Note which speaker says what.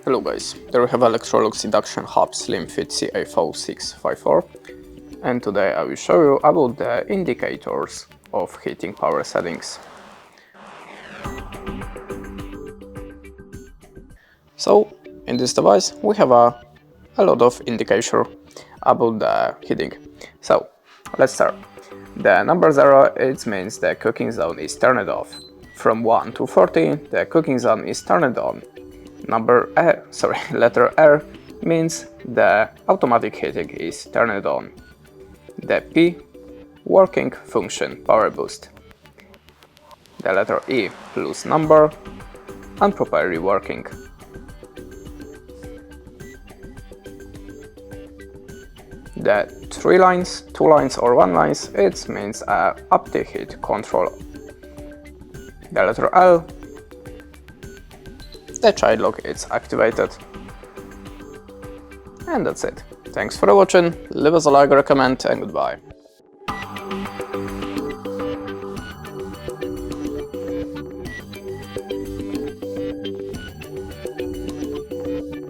Speaker 1: Hello guys, there we have Electrolux Induction Hub Slim Fit CIV654, and today I will show you about the indicators of heating power settings. So in this device we have a lot of indication about the heating. So let's start. The number 0, it means the cooking zone is turned off. From 1 to 40, the cooking zone is turned on. Letter R means the automatic heating is turned on. The P, working function power boost. The letter E, plus number, and properly working. The 3 lines, 2 lines or 1 lines, it means up to heat control. The letter L, the child lock is activated. And that's it. Thanks for watching, leave us a like or a comment, and goodbye.